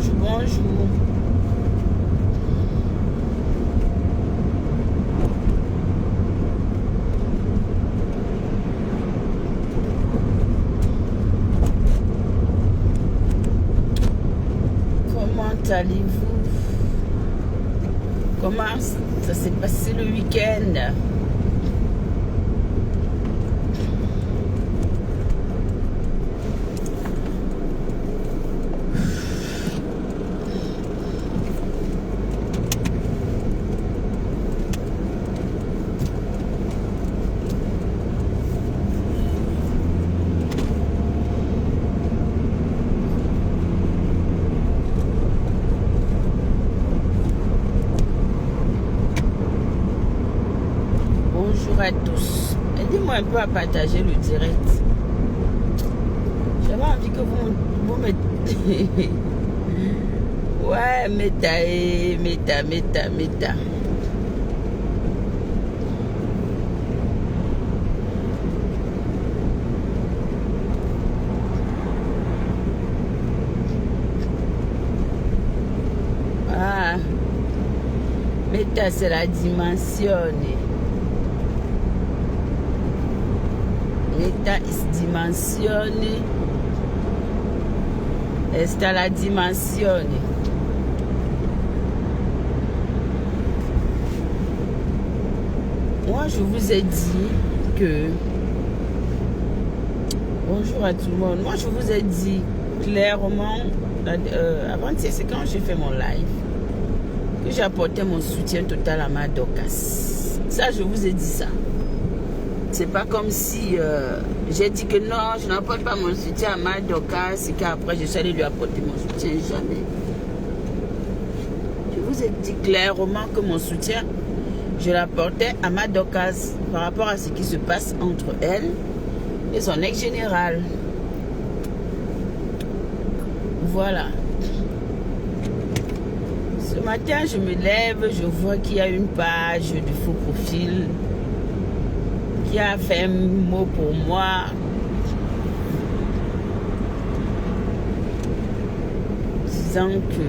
bonjour, bonjour. Comment allez-vous? Comment ça s'est passé le week-end? Bonjour à tous. Aidez-moi un peu à partager le direct. J'avais envie que vous mettez... Ouais, méta. Ah, méta, c'est la dimension. Meta is dimensione. Esta la dimensione. Moi, je vous ai dit que... Bonjour à tout le monde. Moi, je vous ai dit clairement, avant-hier, c'est quand j'ai fait mon live, que j'apportais mon soutien total à ma Dorcas. Ça, je vous ai dit ça. C'est pas comme si j'ai dit que non, je n'apporte pas mon soutien à ma Dorcas et qu'après je suis allé lui apporter mon soutien. Jamais. Je vous ai dit clairement que mon soutien, je l'apportais à ma Dorcas par rapport à ce qui se passe entre elle et son ex-général. Voilà. Ce matin, je me lève, je vois qu'il y a une page de faux profil qui a fait un mot pour moi. Disant que...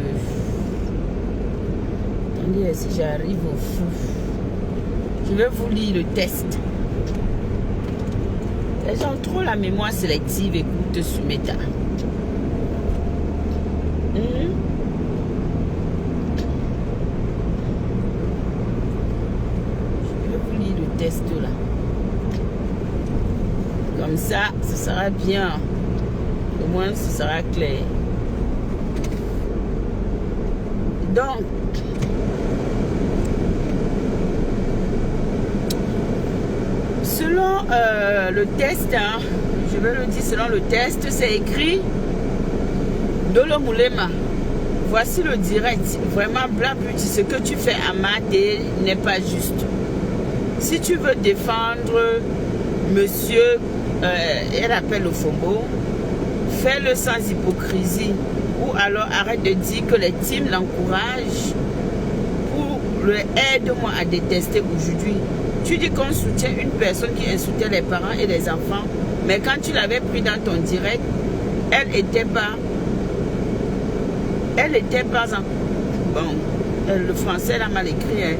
Attendez, si j'arrive au fou. Je vais vous lire le test. Les gens ont trop la mémoire sélective, écoute sur Meta. Je vais vous lire le test là. Comme ça, ce sera bien. Au moins, ce sera clair. Donc, selon le test, hein, je vais le dire selon le test, c'est écrit Dolo Moulema. Voici le direct. Vraiment, Black Beauty, ce que tu fais à Maté n'est pas juste. Si tu veux défendre monsieur, elle appelle au Fombo, fais-le sans hypocrisie. Ou alors arrête de dire que les teams l'encouragent pour le aide-moi à détester aujourd'hui. Tu dis qu'on soutient une personne qui insultait les parents et les enfants, mais quand tu l'avais pris dans ton direct, elle était pas en... Bon, le français l'a mal écrit. Hein.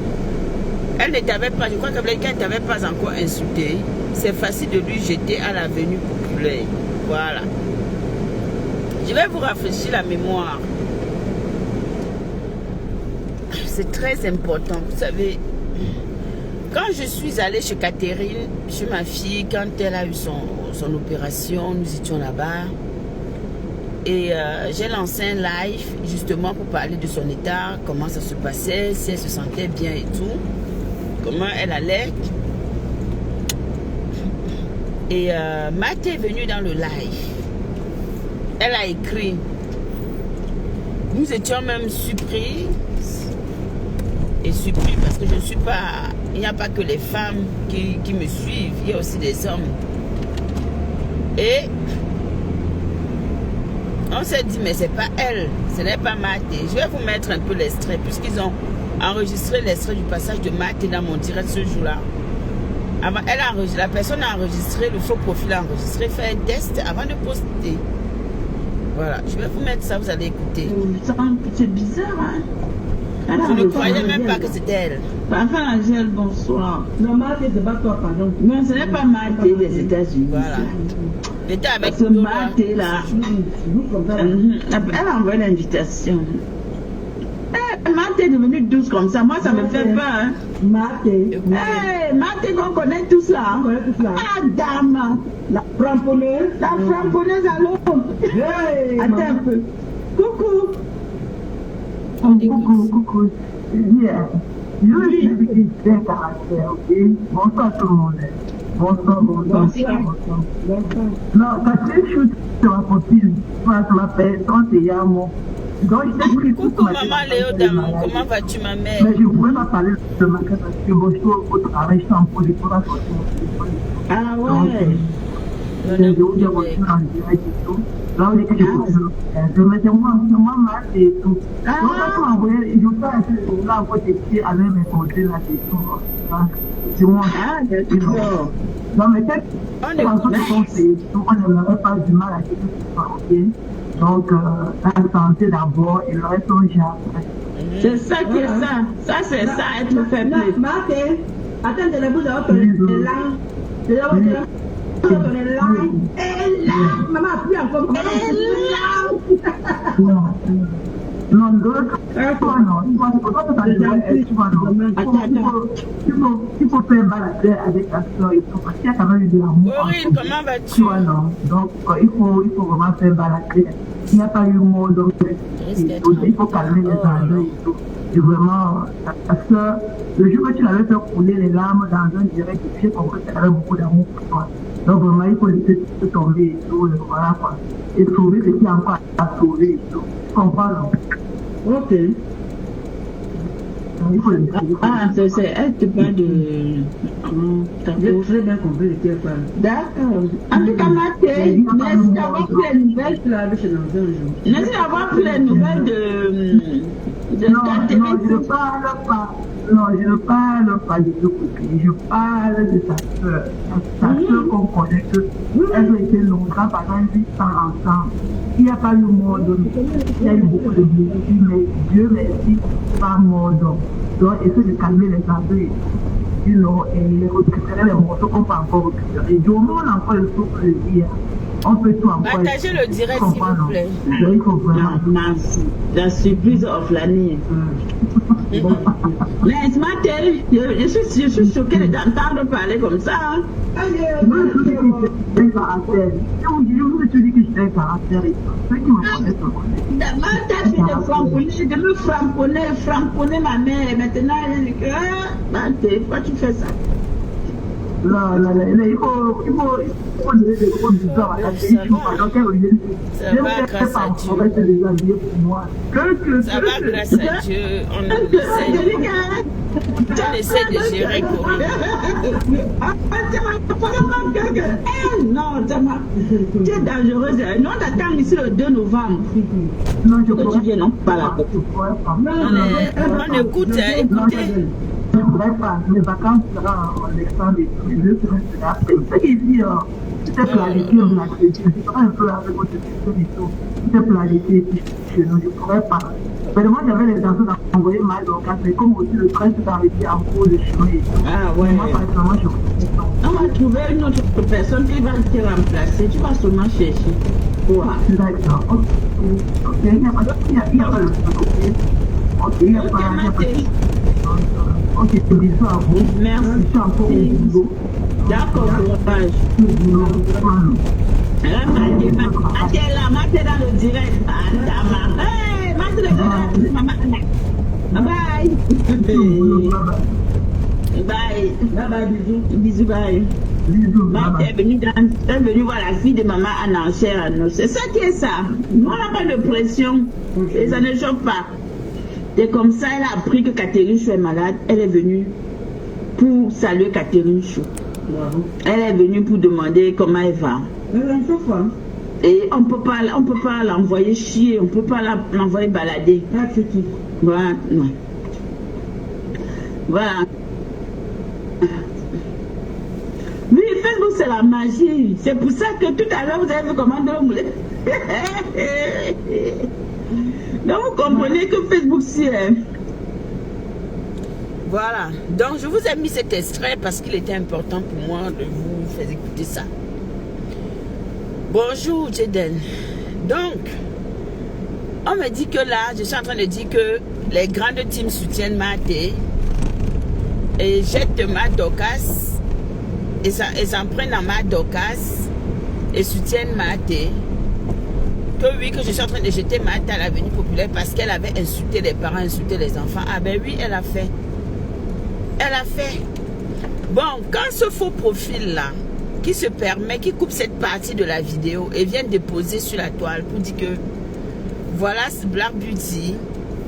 Elle ne t'avait pas, je crois qu'elle ne t'avait pas encore insulté. C'est facile de lui jeter à l'avenue populaire. Voilà. Je vais vous rafraîchir la mémoire. C'est très important. Vous savez, quand je suis allée chez Catherine, chez ma fille, quand elle a eu son opération, nous étions là-bas. Et j'ai lancé un live justement pour parler de son état, comment ça se passait, si elle se sentait bien et tout, comment elle allait. Et Matt est venue dans le live. Elle a écrit. Nous étions même surpris. Et surpris parce que je ne suis pas... Il n'y a pas que les femmes qui me suivent, il y a aussi des hommes. Et on s'est dit, mais c'est pas elle, ce n'est pas Maté. Je vais vous mettre un peu l'extrait, puisqu'ils ont enregistré l'extrait du passage de Maté dans mon direct ce jour-là. La personne a enregistré, le faux profil a enregistré, fait un test avant de poster. Voilà, je vais vous mettre ça, vous allez écouter. C'est bizarre, hein? Je ne croyais même pas que c'était elle. Enfin, Angèle, bonsoir. Non, Marthe, c'est pas toi, pardon. Non, ce n'est pas Marthe des États-Unis. Voilà. J'étais avec ce Marthe là. Elle a envoyé l'invitation. Marthe est devenue douce comme ça. Moi, ça me fait peur. Hein. Marthe. Marthe qu'on connaît tous là. Ah, dame. La framponneuse. La framponneuse à l'eau. Hey, attends un peu. Coucou. Coucou. Yeah. Je suis un caractère, ok? Bonsoir tout le monde. Bonsoir. Non, parce que je suis sur un profil, je m'appelle Santéamo. Donc, je t'ai coucou maman Léo, comment vas-tu ma mère? Mais je ne pouvais pas parler de ma carte parce que bon, je suis au travail, je suis en pause, je ne peux pas sortir mon téléphone. Ah ouais. Je vais vous dire en direct et tout. Là, on dit que je mettais moi mal et tout. Donc, quand on envoyait, je peux essayer là, encore des petits avec mes côtés là, et tout. C'est moi. Ah, d'accord. Non, mais peut-être on n'aimerait pas du mal à quelque chose, ok? Donc, la santé d'abord et le reste, on gère après. C'est ça qui est ça. Ça, c'est ça, être fait plaisir. Marthe, attends, de la bouche à votre langue. De la bouche à votre langue. Et là, maman a pris encore. Non, d'autres, il faut faire balader avec ta soeur et tout, parce qu'il y a quand même eu de l'amour. Aurine, comment vas-tu? Tu vois, non. Donc, il faut vraiment faire balader. Il n'y a pas eu mot, donc il faut calmer les enjeux et tout. Et vraiment, ta soeur, le jour que tu l'avais fait couler les larmes dans un direct, j'ai compris qu'elle avait beaucoup d'amour pour toi. Donc, vraiment, il faut laisser tout tomber et tout, et voilà quoi. Et trouver ce qui est encore à sauver et tout. Tu comprends, non? Ok. Ah, c'est elle te parle de. J'ai très bien compris ce qu'elle parle. D'accord. En tout cas, Mathé, merci d'avoir pris les nouvelles. Merci d'avoir pris les nouvelles de ta télé. Non, je ne parle pas. Non, je ne parle pas de ce côté. Je parle de sa soeur. Sa soeur qu'on connaît que elles ont été longtemps pendant 8 ans ensemble. Il n'y a pas eu mort d'homme. Il y a eu beaucoup de blessures, mais Dieu merci, pas mort d'homme. Donc, essaie de calmer les enjeux et récupérer les morceaux qu'on peut encore récupérer. Du moment où on a encore le souffle de dire, on peut tout encore. Partagez le direct, s'il vous plaît. Il faut vraiment. La surprise of l'année. Mais Mathé, je suis choquée d'entendre parler comme ça. Moi, je dis que c'est un caractère. Je dis que c'est un caractère. Ceux qui me connaissent me connaissent. Ta fille de me framponner ma mère. Et maintenant, elle dit que, Mathé, pourquoi tu fais ça? Non, il faut donner des gros bisous à la fille. Donc, elle va grâce à Dieu. Ça va grâce à Dieu. On essaie de gérer Corinne. Non, tu es dangereuse. Non, t'attends ici le 2 novembre. Non, je que tu viens, non, pas là. On écoute, écoutez. Je ne pourrais pas. Mes vacances seront en externe et tout. Je serai après. Ce qui dit, c'est planifié, on a créé. Je serai un peu avec votre système et tout. C'est planifié chez nous. Je ne pourrais pas. Mais moi, j'avais les enfants d'envoyer mal au cas, mais comme aussi le train s'est arrêté en cours de chemin et tout. Ah ouais. Moi, par exemple, je comprends. On va trouver une autre personne qui va te remplacer. Tu vas seulement chercher. Ouais. D'accord. Ok. Il n'y a pas de truc. Ok, il n'y a pas de ok, bisous à vous. Merci. Je suis encore au boulot. D'accord, courage. Mathé dans le direct. Hey, Mathé dans le direct. Bye. Bye, bisous. Bisous, bye. Mathé est venue voir la fille de maman en enchère. C'est ça qui est ça. On n'a pas de pression. Et ça ne choque pas. Et comme ça, elle a appris que Catherine Chou est malade. Elle est venue pour saluer Catherine Chou. Elle est venue pour demander comment elle va. Et on peut pas l'envoyer chier, on peut pas l'envoyer balader. Voilà. Non. Voilà. Oui, Facebook c'est la magie. C'est pour ça que tout à l'heure vous avez vu comment le moulet. Donc vous comprenez que Facebook si Voilà. Donc je vous ai mis cet extrait parce qu'il était important pour moi de vous faire écouter ça. Bonjour Jaden. Donc, on me dit que là, je suis en train de dire que les grandes teams soutiennent Maté et jettent ma Dorcas et s'en prennent à ma Dorcas et soutiennent Maté. Que oui, que je suis en train de jeter Maté à l'avenue populaire parce qu'elle avait insulté les parents, insulté les enfants. Ah ben oui, elle a fait. Elle a fait. Bon, quand ce faux profil-là, qui se permet, qui coupe cette partie de la vidéo et vient déposer sur la toile pour dire que voilà Black Beauty,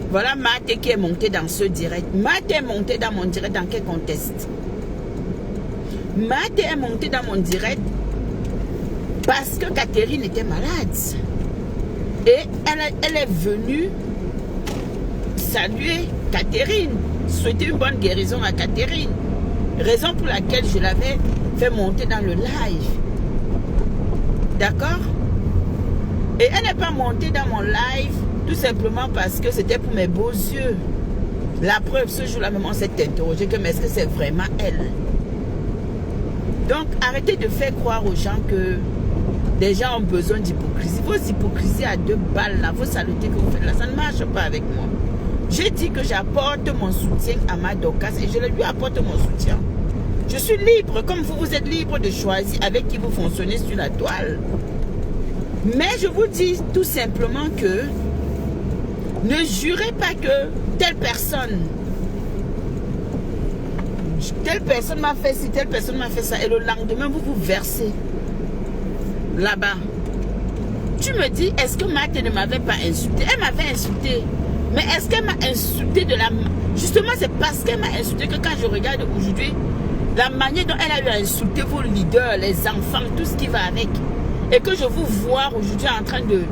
voilà Maté qui est monté dans ce direct. Maté est monté dans mon direct dans quel contexte? Maté est monté dans mon direct parce que Catherine était malade. Et elle est venue saluer Catherine, souhaiter une bonne guérison à Catherine. Raison pour laquelle je l'avais fait monter dans le live. D'accord? Et elle n'est pas montée dans mon live tout simplement parce que c'était pour mes beaux yeux. La preuve, ce jour-là, même on s'est interrogé que mais est-ce que c'est vraiment elle? Donc, arrêtez de faire croire aux gens que des gens ont besoin d'hypocrisie. Vos hypocrisies à 2 balles, là, vos saletés que vous faites là, ça ne marche pas avec moi. J'ai dit que j'apporte mon soutien à ma Dorcas et je lui apporte mon soutien. Je suis libre, comme vous, vous êtes libre de choisir avec qui vous fonctionnez sur la toile. Mais je vous dis tout simplement que ne jurez pas que telle personne m'a fait ci, telle personne m'a fait ça, et le lendemain vous vous versez là-bas. Tu me dis, est-ce que Maté ne m'avait pas insulté? Elle m'avait insulté. Mais est-ce qu'elle m'a insulté de la... Justement, c'est parce qu'elle m'a insulté que quand je regarde aujourd'hui, la manière dont elle a eu à insulter vos leaders, les enfants, tout ce qui va avec, et que je vous vois aujourd'hui en train de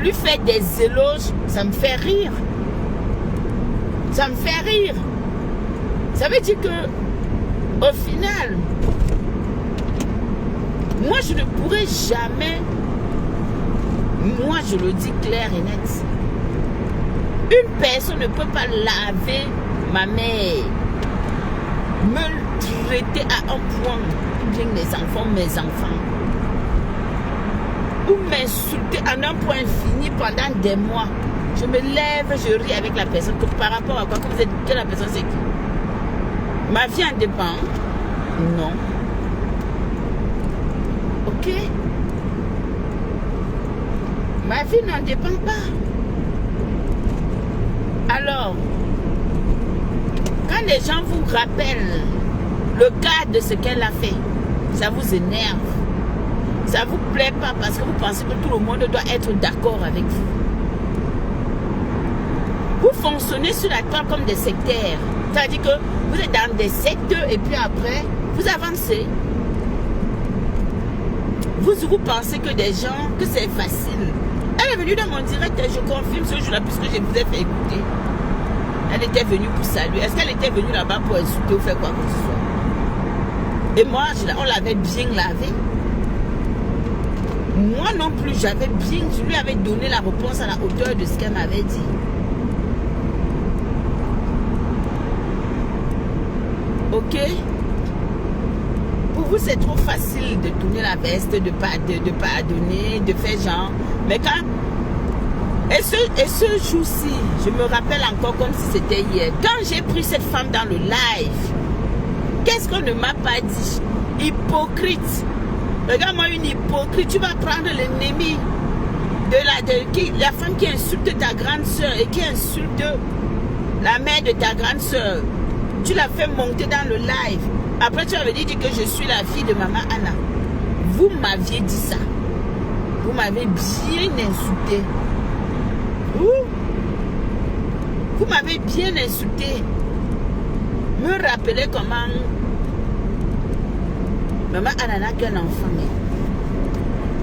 lui faire des éloges, ça me fait rire. Ça me fait rire. Ça veut dire que, au final, moi je ne pourrai jamais, moi je le dis clair et net, une personne ne peut pas laver ma mère, me traiter à un point, bien les enfants, mes enfants, ou m'insulter à un point fini pendant des mois. Je me lève, je ris avec la personne. Que par rapport à quoi? Que vous êtes, que la personne c'est qui? Ma vie en dépend? Non. Ok? Ma vie n'en dépend pas. Alors, quand les gens vous rappellent le cas de ce qu'elle a fait, ça vous énerve. Ça ne vous plaît pas parce que vous pensez que tout le monde doit être d'accord avec vous. Vous fonctionnez sur la toile comme des sectaires. C'est-à-dire que vous êtes dans des sectes et puis après, vous avancez. Vous pensez que des gens, que c'est facile. Elle est venue dans mon direct, je confirme ce jour-là puisque je vous ai fait écouter. Elle était venue pour saluer. Est-ce qu'elle était venue là-bas pour insulter ou faire quoi que ce soit? Et moi, on l'avait bien lavé. Moi non plus, j'avais bien, je lui avais donné la réponse à la hauteur de ce qu'elle m'avait dit. Ok? Pour vous, c'est trop facile de tourner la veste, de pardonner, de faire genre. Mais quand... Et ce jour-ci, je me rappelle encore comme si c'était hier. Quand j'ai pris cette femme dans le live, qu'est-ce qu'on ne m'a pas dit? Hypocrite. Regarde-moi une hypocrite. Tu vas prendre l'ennemi de la femme qui insulte ta grande soeur et qui insulte la mère de ta grande soeur. Tu l'as fait monter dans le live. Après, tu avais dit que je suis la fille de maman Anna. Vous m'aviez dit ça. Vous m'avez bien insulté. Vous m'avez bien insulté. Me rappelez comment maman Anna n'a qu'un enfant.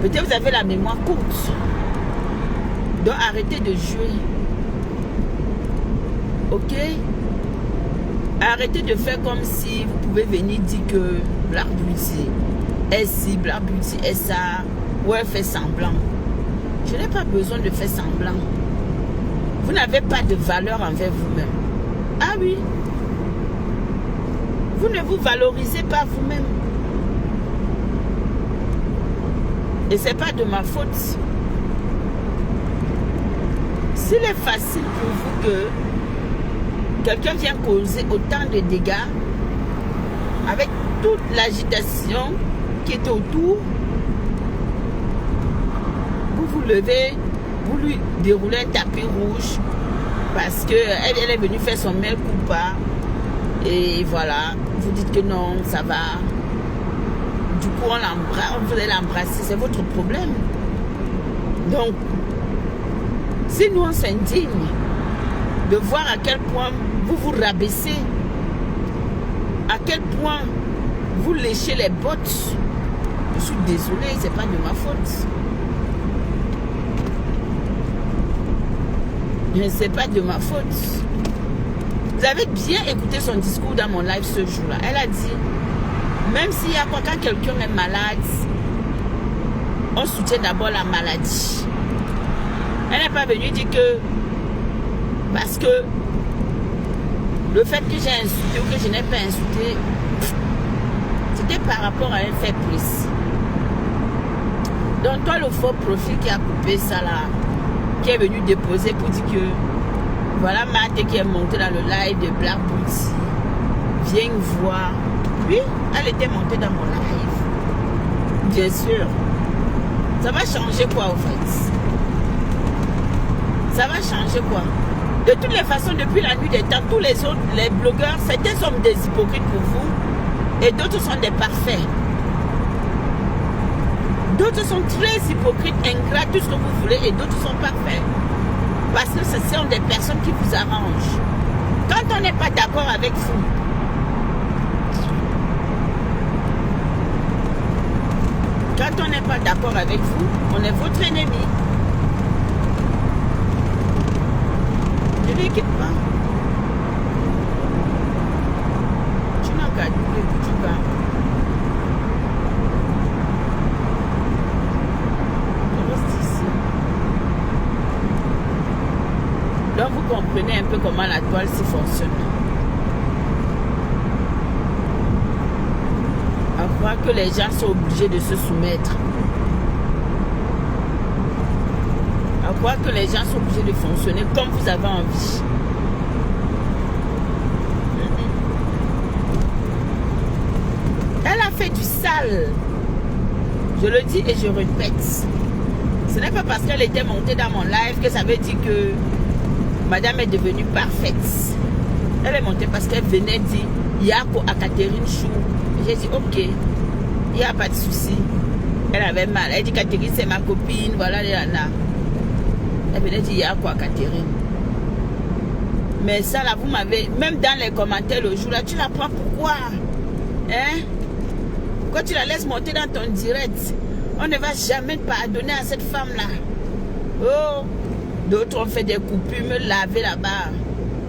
Peut-être vous avez la mémoire courte. Donc arrêtez de jouer. Ok? Arrêtez de faire comme si vous pouvez venir dire que Black Beauty est ci, Black Beauty est ça. ou elle fait semblant. Je n'ai pas besoin de faire semblant. Vous n'avez pas de valeur envers vous-même. Ah oui. Vous ne vous valorisez pas vous-même. Et ce n'est pas de ma faute. S'il est facile pour vous que quelqu'un vienne causer autant de dégâts avec toute l'agitation qui est autour, vous vous levez, vous lui déroulez un tapis rouge parce qu'elle est venue faire son mail coupa et voilà, vous dites que non, ça va. Du coup, on voulait l'embrasser, c'est votre problème. Donc, si nous on s'indigne de voir à quel point vous vous rabaissez, à quel point vous léchez les bottes, je suis désolée, c'est pas de ma faute. C'est pas de ma faute. Vous avez bien écouté son discours dans mon live ce jour-là. Elle a dit, même s'il y a quoi, quand quelqu'un est malade, on soutient d'abord la maladie. Elle n'est pas venue dire que parce que le fait que j'ai insulté ou que je n'ai pas insulté, c'était par rapport à un fait précis. Donc toi, le faux profil qui a coupé ça là, qui est venu déposer pour dire que voilà Maté qui est montée dans le live de Black Booty, viens voir. Oui, elle était montée dans mon live. Bien sûr. Ça va changer quoi au fait? Ça va changer quoi? De toutes les façons, depuis la nuit des temps, tous les autres, les blogueurs, certains sont des hypocrites pour vous et d'autres sont des parfaits. D'autres sont très hypocrites, ingrats, tout ce que vous voulez, et d'autres sont parfaits. Parce que ce sont des personnes qui vous arrangent. Quand on n'est pas d'accord avec vous, quand on n'est pas d'accord avec vous, on est votre ennemi. Ne l'équipe pas. Tu n'as qu'à doubler, tu vas. Donc vous comprenez un peu comment la toile s'y fonctionne. À croire que les gens sont obligés de se soumettre. À croire que les gens sont obligés de fonctionner comme vous avez envie. Elle a fait du sale. Je le dis et je répète. Ce n'est pas parce qu'elle était montée dans mon live que ça veut dire que madame est devenue parfaite. Elle est montée parce qu'elle venait dire Yako à Catherine Chou. J'ai dit ok, il n'y a pas de souci. Elle avait mal. Elle dit Catherine c'est ma copine, voilà les Anna. Elle venait dire Yako à Catherine. Mais ça là, vous m'avez, même dans les commentaires le jour là, tu la prends pourquoi? Hein? Pourquoi tu la laisses monter dans ton direct? On ne va jamais pardonner à cette femme là. Oh! D'autres ont fait des coupures, me laver là-bas.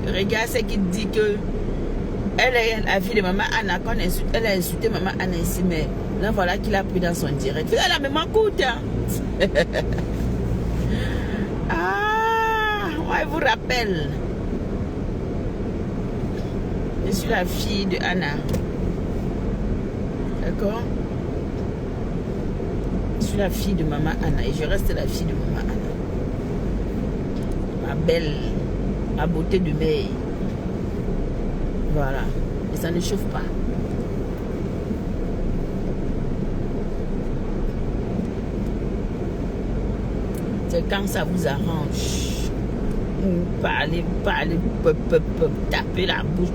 Regarde ce qui dit que elle est la fille de maman Anna. Quand elle a insulté maman Anna ici, mais là voilà qu'il a pris dans son direct. Elle a même écoute. Hein? Ah, moi je vous rappelle. Je suis la fille de Anna. D'accord? Je suis la fille de maman Anna et je reste la fille de maman Anna. Ma belle, ma beauté de mail. Voilà. Et ça ne chauffe pas. C'est quand ça vous arrange. Parler, taper la bouche.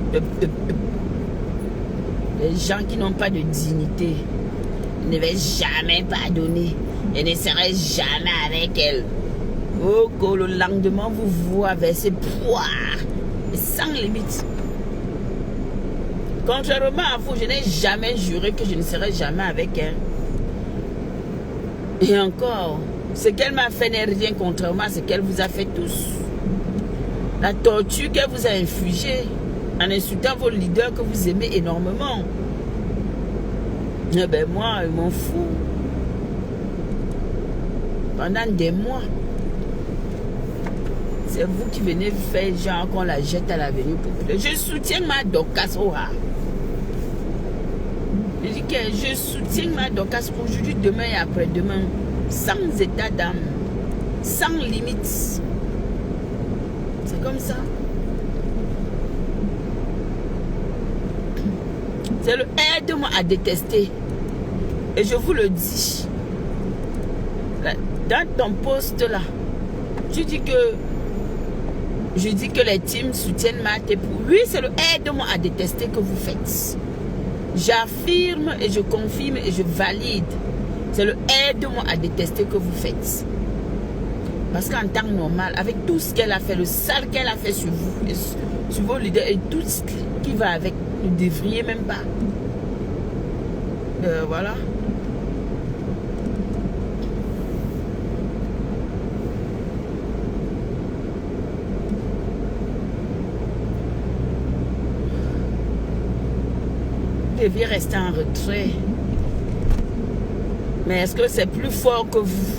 Les gens qui n'ont pas de dignité ne vais jamais pardonner et ne serai jamais avec elle. Oh, que le lendemain vous voit verser poids sans limite. Contrairement à vous, je n'ai jamais juré que je ne serai jamais avec elle. Et encore, ce qu'elle m'a fait n'est rien contrairement à ce qu'elle vous a fait tous. La torture qu'elle vous a infligée en insultant vos leaders que vous aimez énormément. Eh ben moi, je m'en fous. pendant des mois. C'est vous qui venez faire genre qu'on la jette à l'avenue populaire. Je soutiens ma Dorcas Oha. Je dis que je soutiens ma Dorcas aujourd'hui, demain et après-demain. Sans état d'âme. Sans limite. C'est comme ça. C'est le aide-moi à détester. Et je vous le dis. Dans ton poste là, tu dis que je dis que les teams soutiennent ma tête. Oui, c'est le aide-moi à détester que vous faites. J'affirme et je confirme et je valide. C'est le aide-moi à détester que vous faites. Parce qu'en temps normal, avec tout ce qu'elle a fait, le sale qu'elle a fait sur vous, et sur vos leaders et tout ce qui va avec, vous ne devriez même pas. Voilà. Vous deviez rester en retrait. Mais est-ce que c'est plus fort que vous?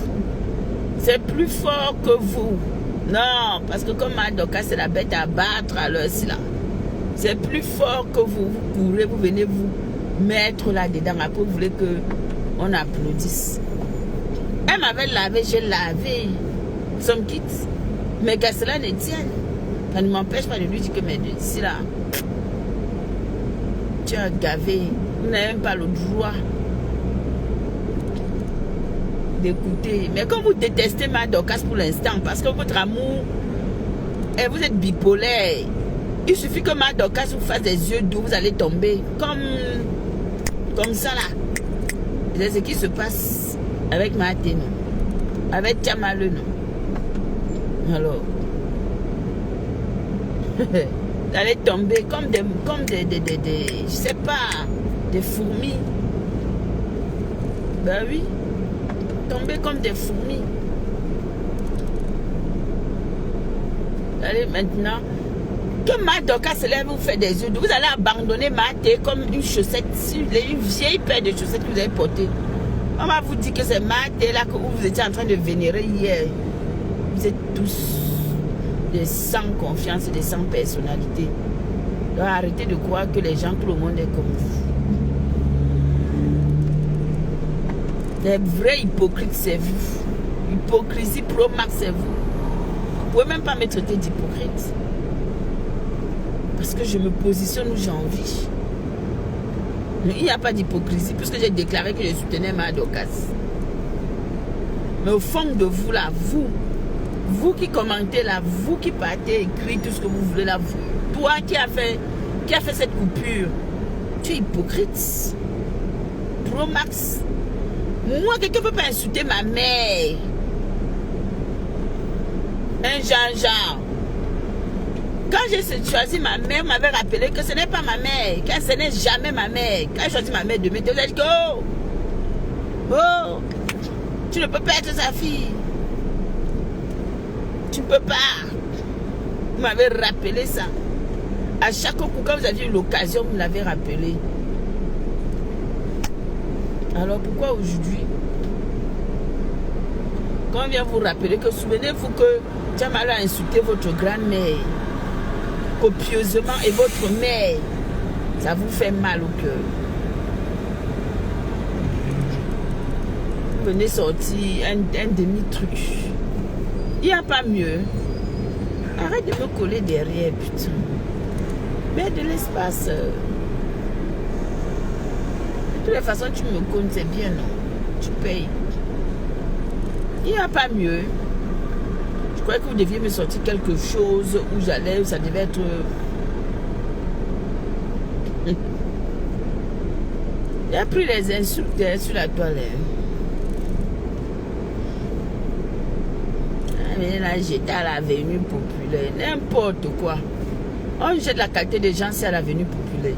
C'est plus fort que vous. Non, parce que comme Madoka, c'est la bête à battre à l'heure là. C'est plus fort que vous. Vous courez, vous venez vous mettre là-dedans. Après, vous voulez qu'on applaudisse. Elle m'avait lavé, j'ai lavé. Some kids. Mais qu'à cela ne tienne. Ça ne m'empêche pas de lui dire que mais ici là, tu as gavé. Vous n'avez même pas le droit d'écouter. Mais comme vous détestez ma Dorcas pour l'instant, parce que votre amour, et vous êtes bipolaire, il suffit que ma Dorcas vous fasse des yeux doux, vous allez tomber. Comme ça là. C'est ce qui se passe avec ma Ténon. Avec Tchamaleu, non. Alors. Vous allez tomber comme des je sais pas, des fourmis. Ben oui. Tomber comme des fourmis. Allez maintenant. Que ma Dorcas se lève, vous fait des yeux. Vous allez abandonner ma thé comme une chaussette, une vieille paire de chaussettes que vous avez portées. On va vous dire que c'est ma thé là que vous étiez en train de vénérer hier. Vous êtes tous des sans confiance et des sans personnalité. Donc arrêtez de croire que les gens, tout le monde est comme vous. Les vrais hypocrites, c'est vous. Hypocrisie pro max, c'est vous. Vous ne pouvez même pas me traiter d'hypocrite. Parce que je me positionne où j'ai envie. Il n'y a pas d'hypocrisie, puisque j'ai déclaré que je soutenais ma Dorcas. Mais au fond de vous, là, vous qui commentez là, vous qui partez, écrivez tout ce que vous voulez là, vous, toi qui a fait cette coupure, tu es hypocrite. Pro max. Moi, quelqu'un ne peut pas insulter ma mère. Un Jean-Jean. Quand j'ai choisi ma mère, m'avait rappelé que ce n'est pas ma mère. Que ce n'est jamais ma mère. Quand j'ai choisi ma mère de me dire, oh, tu ne peux pas être sa fille. Tu ne peux pas. Vous m'avez rappelé ça. À chaque coup, quand vous aviez eu l'occasion, vous l'avez rappelé. Alors pourquoi aujourd'hui, quand on vient vous rappeler que souvenez-vous que Tchamaleu a insulté votre grand-mère copieusement et votre mère, ça vous fait mal au cœur. Vous venez sortir un demi-truc. Il n'y a pas mieux. Arrête de me coller derrière, putain. Mets de l'espace. De toute façon, tu me connais, c'est bien, non? Tu payes. Il n'y a pas mieux. Je croyais que vous deviez me sortir quelque chose où j'allais, où ça devait être... Il a pris les insultes sur la toilette. Mais là, j'étais à l'avenue populaire. N'importe quoi. On jette la qualité des gens, c'est à l'avenue populaire.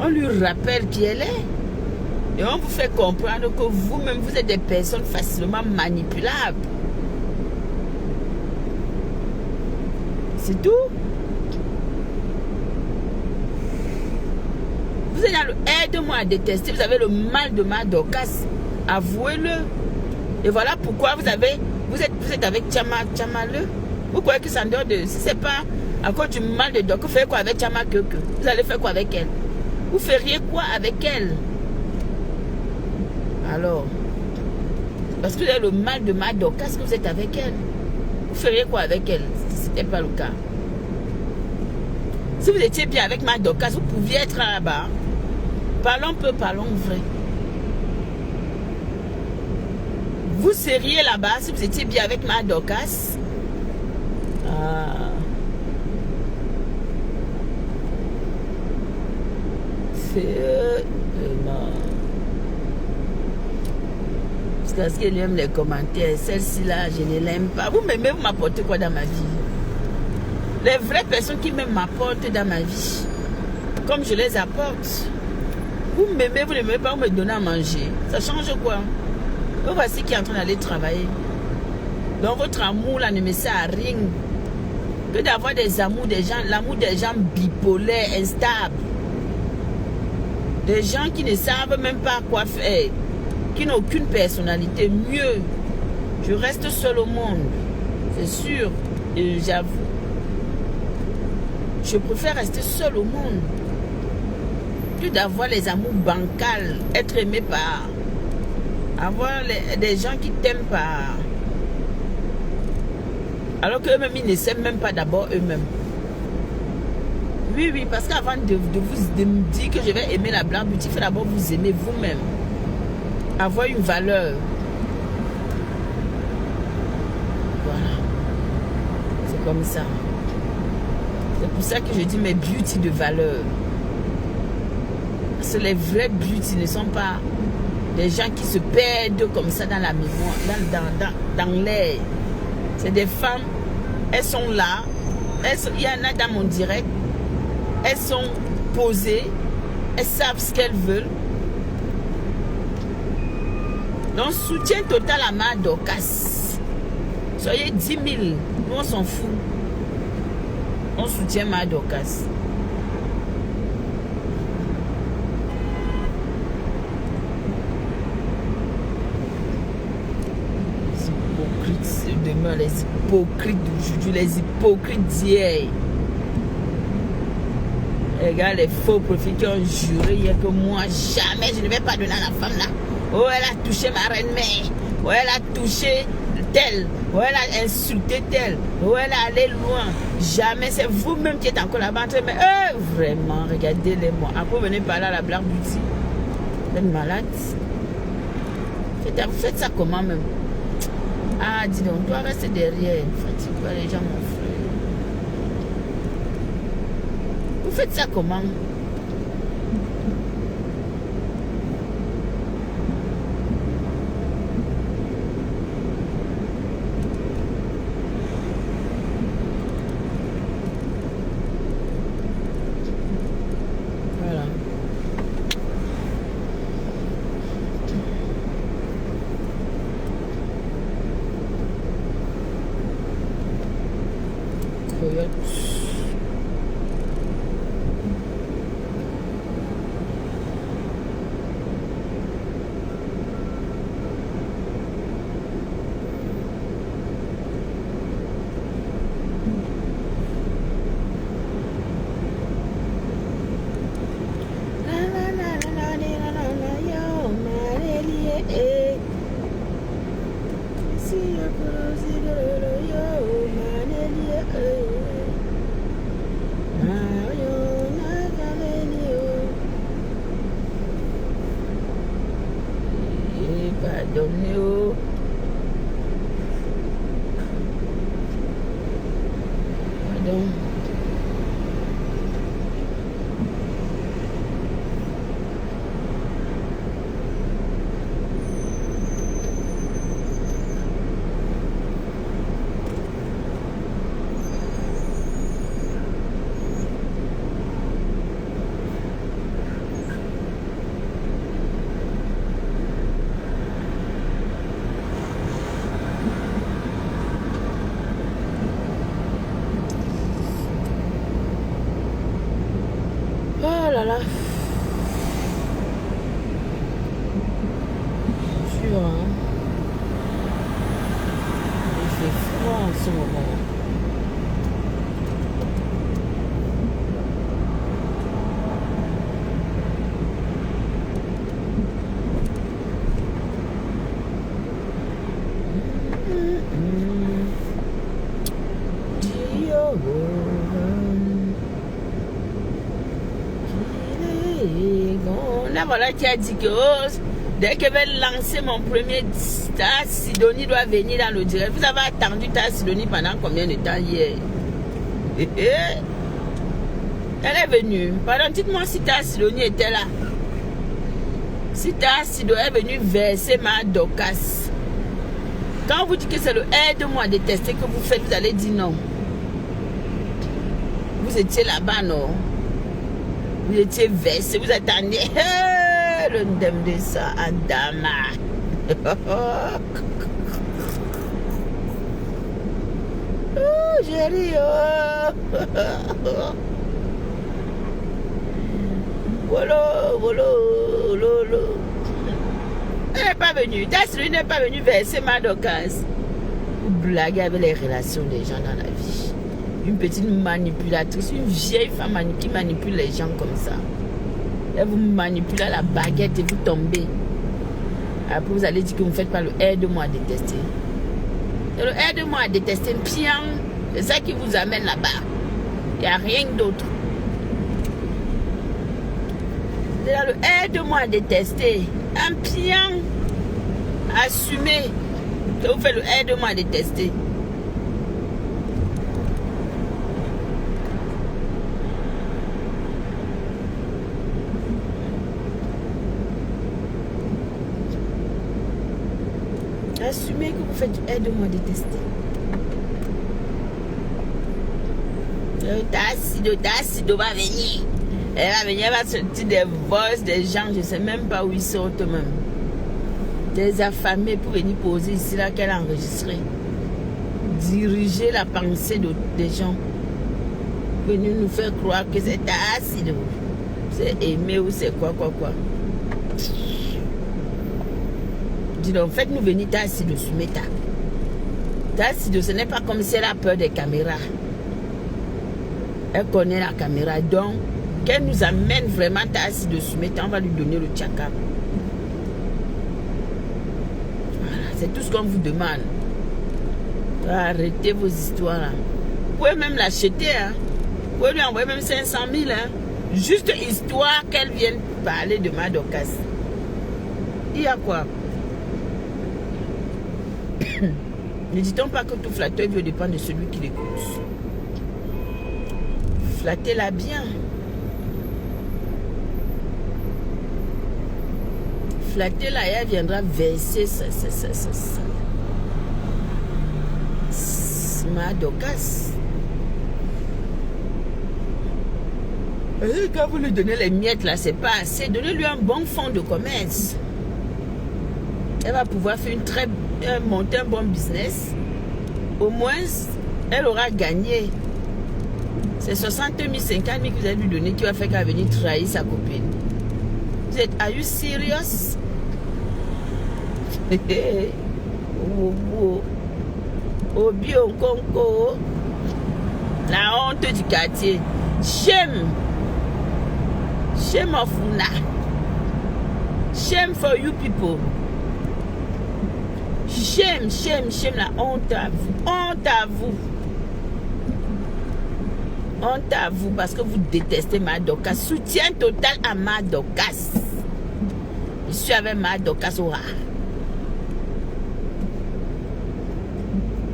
On lui rappelle qui elle est. Et on vous fait comprendre que vous-même, vous êtes des personnes facilement manipulables. C'est tout. Vous êtes dans le aide-moi à détester. Vous avez le mal de ma Dorcas. Avouez-le. Et voilà pourquoi vous êtes avec Tchamaleux. Vous croyez que ça en dehors de... Si c'est pas à cause du mal de dos, vous faites quoi avec Tchama Keke? Vous allez faire quoi avec elle? Vous feriez quoi avec elle? Alors, parce que vous avez le mal de Madoka, est-ce que vous êtes avec elle? Vous feriez quoi avec elle si ce n'était pas le cas? Si vous étiez bien avec Madoka, vous pouviez être là-bas. Parlons peu, parlons vrai. Vous seriez là-bas si vous étiez bien avec Madokas. C'est parce qu'elle aime les commentaires. Celle-ci là, je ne l'aime pas. Vous m'aimez, vous m'apportez quoi dans ma vie? Les vraies personnes qui m'apportent dans ma vie, comme je les apporte. Vous m'aimez, vous ne m'aimez pas, vous me donnez à manger. Ça change quoi? Vous voici qui est en train d'aller travailler. Donc votre amour là ne me sert à rien. Que d'avoir des amours des gens, l'amour des gens bipolaires, instables. Des gens qui ne savent même pas quoi faire. Qui n'ont aucune personnalité. Mieux, je reste seul au monde. C'est sûr. Et j'avoue. Je préfère rester seul au monde. Que d'avoir les amours bancals. Être aimé par... Avoir des gens qui t'aiment par... Alors qu'eux-mêmes, ils ne s'aiment même pas d'abord eux-mêmes. Oui, parce qu'avant de me dire que je vais aimer la Black Beauty, il faut d'abord vous aimer vous-même. Avoir une valeur. Voilà. C'est comme ça. C'est pour ça que je dis mes beauty de valeur. Parce que les vrais beauty ne sont pas des gens qui se perdent comme ça dans la mémoire, dans l'air. C'est des femmes, elles sont là, il y en a dans mon direct, elles sont posées, elles savent ce qu'elles veulent. Donc soutien total à Madokas. Soyez 10 000, nous on s'en fout. On soutient Madokas. Demain, les hypocrites d'aujourd'hui, les hypocrites d'hier. Regarde les faux prophètes qui ont juré hier que moi, jamais je ne vais pas donner à la femme là. Oh, elle a touché ma reine-mère. Oh, elle a touché telle. Oh, elle a insulté telle. Oh, elle est allée loin. Jamais, c'est vous-même qui êtes encore là-bas. Mais vraiment, regardez-les moi. Après, venez parler à la Black Beauty. Vous êtes malade. Faites ça comment même? Ah, dis donc, on doit rester derrière. Fatigue pas les gens, mon frère. Vous faites ça comment? Voilà. Pardonnez-vous. Pardon. On a voilà qui a dit que oh, dès que je vais lancer mon premier star, Sidonie doit venir dans le direct. Vous avez attendu ta Sidonie pendant combien de temps hier? Elle est venue. Pardon, dites-moi si ta Sidonie était là. Si ta Sidonie est venue verser ma Dorcas. Quand on vous dit que c'est le aide-moi à détester que vous faites, vous allez dire non. Vous étiez là-bas, non? Vous étiez versé, vous attendiez le ndem de ça, Adama. Oh, chérie, oh. Voilà. Elle n'est pas venue. Tassi n'est pas venue verser ma Dorcas. Vous blaguez avec les relations des gens dans la vie. Une petite manipulatrice, une vieille femme qui manipule les gens comme ça. Elle vous manipule à la baguette et vous tombez. Après vous allez dire que vous ne faites pas le aide-moi à détester. C'est le aide-moi à détester, pian. C'est ça qui vous amène là-bas. Il n'y a rien d'autre. C'est le aide-moi à détester. Un pian assumé. Que vous faites le aide-moi à détester. Assumez que vous faites du aide-moi à détester. Tassido va venir. Elle va venir, elle va sortir des voix des gens, je ne sais même pas où ils sortent même. Des affamés pour venir poser ici, là, qu'elle a enregistré. Diriger la pensée des gens. Venir nous faire croire que c'est Tassido. C'est aimé ou c'est quoi. Dis donc, faites-nous venir Tassido Soumeta. Tassido, ce n'est pas comme si elle a peur des caméras. Elle connaît la caméra. Donc, qu'elle nous amène vraiment Tassido Soumeta, on va lui donner le tchaka. Voilà, c'est tout ce qu'on vous demande. Arrêtez vos histoires. Là. Vous pouvez même l'acheter. Hein. Vous pouvez lui envoyer même 500 000. Hein. Juste histoire qu'elle vienne parler de ma Dorcas. Il y a quoi? Ne dit-on pas que tout flatteur veut dépendre de celui qui l'écoute? Flattez-la bien. Flattez-la et elle viendra verser ça. Ma Dorcas. Quand vous lui donnez les miettes là, c'est pas assez. Donnez-lui un bon fonds de commerce. Elle va pouvoir faire monter un bon business. Au moins, elle aura gagné. C'est 60 000, 50 000 que vous allez lui donner qui va faire qu'elle va venir trahir sa copine. Vous êtes, are you serious? Obi Okonko, la honte du quartier. Shame of Una. Shame for you people. Shame, la honte à vous. Honte à vous. Honte à vous parce que vous détestez ma Dorcas. Soutien total à ma Dorcas. Je suis avec ma Dorcas au rat.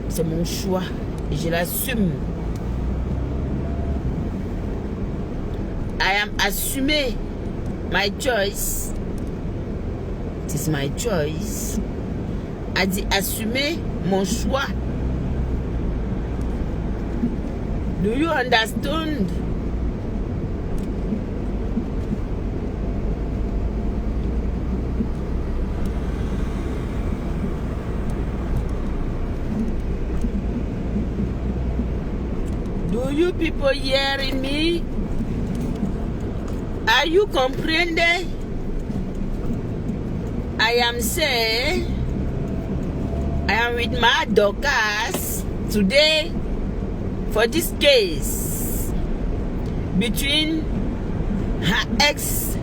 C'est mon choix et je l'assume. I am assumé. My choice. It is my choice. A dit assumer mon choix. Do you understand? Do you people hearing me? Are you comprehending? I am saying I am with my Dorcas today for this case between her ex-friend,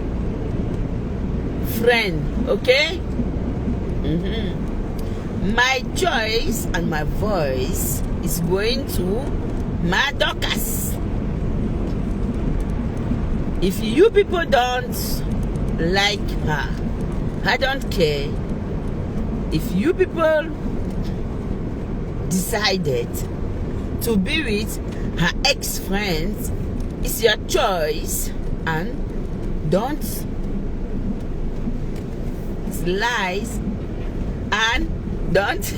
okay? My choice and my voice is going to my Dorcas. If you people don't like her. I don't care. If you people decided to be with her ex-friends, it's your choice, and don't lies and don't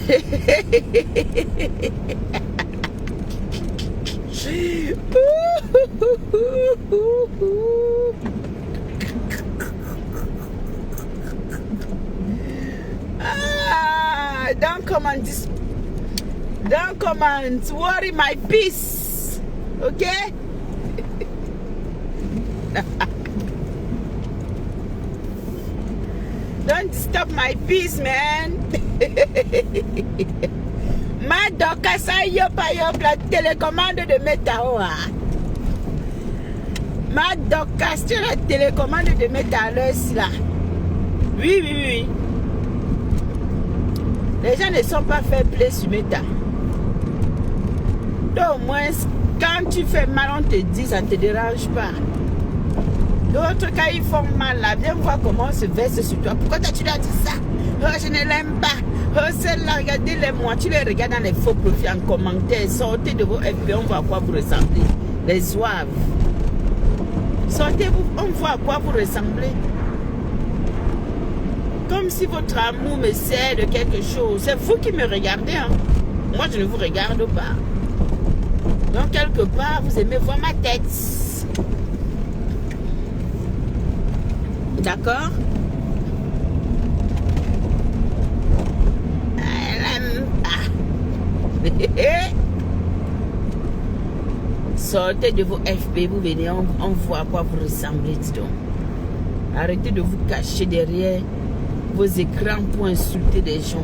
don't come and worry my peace, okay? Don't disturb my peace, man. Ma Dorcas ayop la télécommande de Métaoa. Ma Dorcas, tu la télécommande de Métaoa là. Oui. Les gens ne sont pas fair play sur Meta. Donc au moins, quand tu fais mal, on te dit, ça ne te dérange pas. D'autres, quand ils font mal, là, viens voir comment on se verse sur toi. Pourquoi tu as dit ça? Oh, je ne l'aime pas. Oh, celle-là, regardez-les-moi. Tu les regardes dans les faux profils en commentaire. Sortez de vos FB, on voit à quoi vous ressemblez. Les zouaves. Sortez-vous, on voit à quoi vous ressemblez. Comme si votre amour me sert de quelque chose. C'est vous qui me regardez, hein. Moi, je ne vous regarde pas. Donc, quelque part, vous aimez voir ma tête. D'accord? Sortez de vos FB, vous venez, on voit à quoi vous ressemblez, dis donc. Arrêtez de vous cacher derrière vos écrans pour insulter des gens.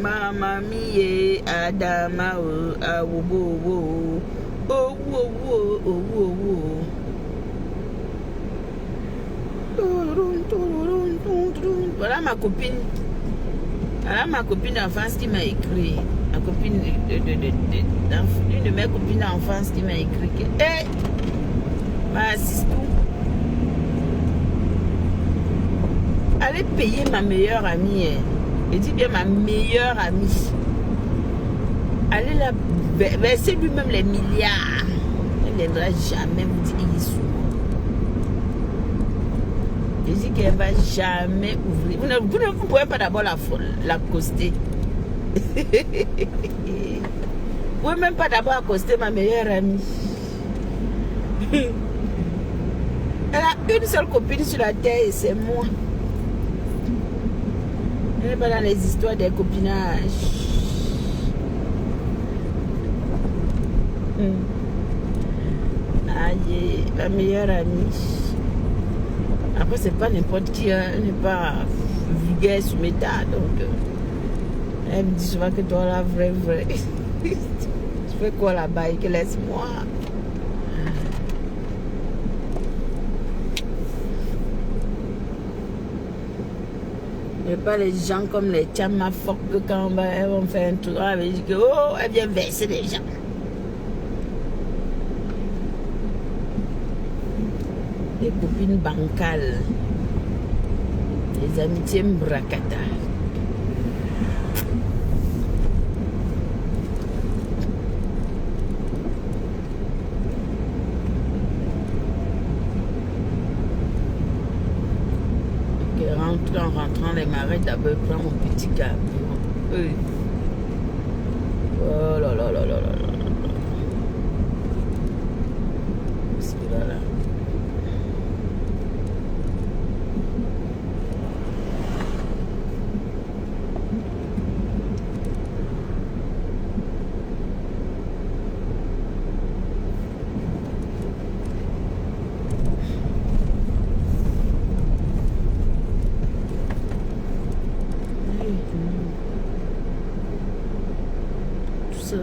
Mamma mia, Adama, Voilà ma copine. Voilà ma copine d'enfance qui m'a écrit. Ma copine une de mes copines d'enfance qui m'a écrit que hey, ma assistou, allez payer ma meilleure amie. Je dis bien ma meilleure amie. Allez la verser lui-même les milliards. Elle ne viendra jamais vous dire Issou. Je dis qu'elle ne va jamais ouvrir. Vous ne pouvez pas d'abord l'accoster. Vous ne pouvez même pas d'abord accoster ma meilleure amie. Elle a une seule copine sur la terre et c'est moi. Elle n'est pas dans les histoires des copinages. Aïe, la meilleure amie. Après, c'est pas n'importe qui, hein. Elle n'est pas vulgaire sur Meta. Donc, elle me dit souvent que toi, la vraie. Tu fais quoi là-bas et que laisse-moi. Il n'y a pas les gens comme les tchamafoques que quand elles vont faire un tour, elle dit que oh, elle vient verser les gens. Les copines bancales, les amitiés mbrakata. En rentrant les marais, d'abord je prends mon petit camion. Oui. Oh là là là là là là. C'est là là.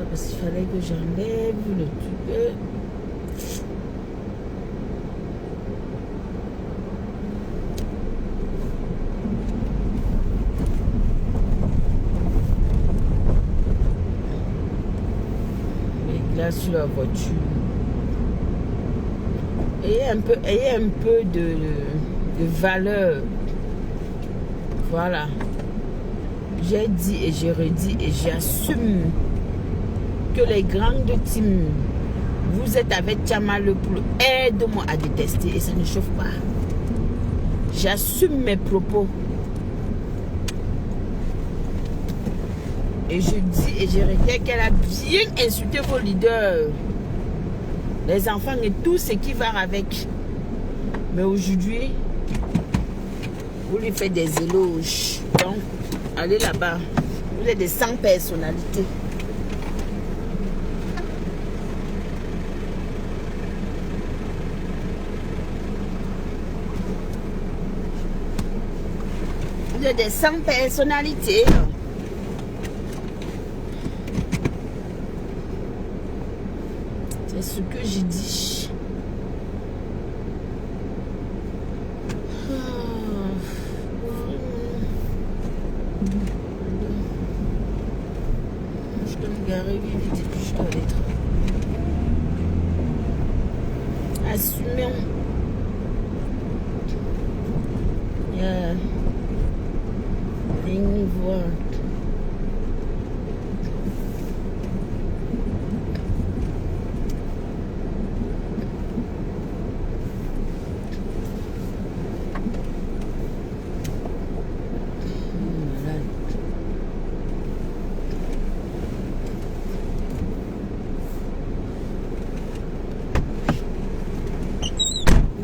Parce qu'il fallait que j'enlève le truc. sur la voiture. Ayez un peu de valeur. Voilà. J'ai dit et j'ai redit et j'assume que les grandes teams, vous êtes avec Chama le Poulou. Aide-moi à détester et ça ne chauffe pas. J'assume mes propos. Et je dis et je répète qu'elle a bien insulté vos leaders. Les enfants et tout ce qui va avec. Mais aujourd'hui, vous lui faites des éloges. Donc, allez là-bas. Vous êtes des 100 personnalités. Vous êtes des 100 personnalités. C'est ce que j'ai dit. Je dois me garer vite et puis je dois aller travailler. Assumons. Rien voir.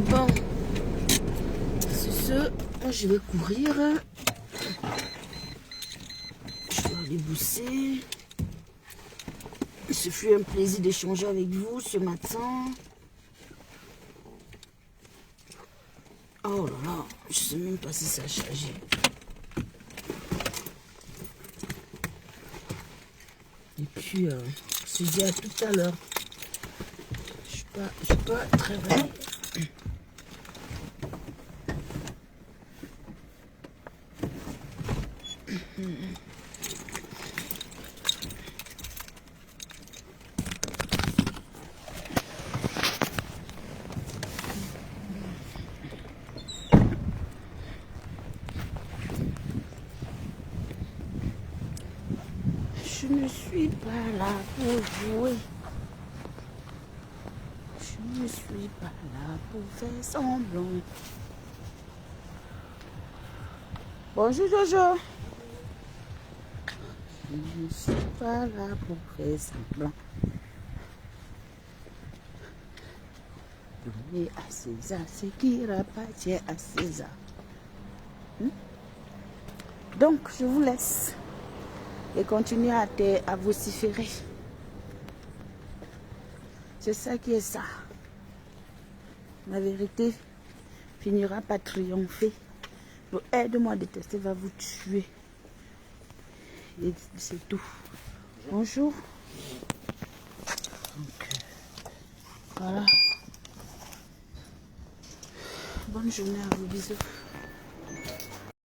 Bon, c'est ce, moi je vais courir. Je vais aller bousser. Ce fut un plaisir d'échanger avec vous ce matin. Oh là là, je sais même pas si ça a chargé. Et puis, je se dis à tout à l'heure. Je suis pas très bien. Je ne suis pas là pour jouer. Je ne suis pas là pour faire semblant. Bonjour Jojo. Je ne suis pas là pour faire semblant. Donnez à César ce qui appartient à César. Donc, je vous laisse et continuez à vociférer. C'est ça qui est ça. La vérité finira par triompher. Donc, aide-moi à détester, va vous tuer. Et c'est tout. Bonjour. Donc, voilà. Bonne journée à vous, bisous.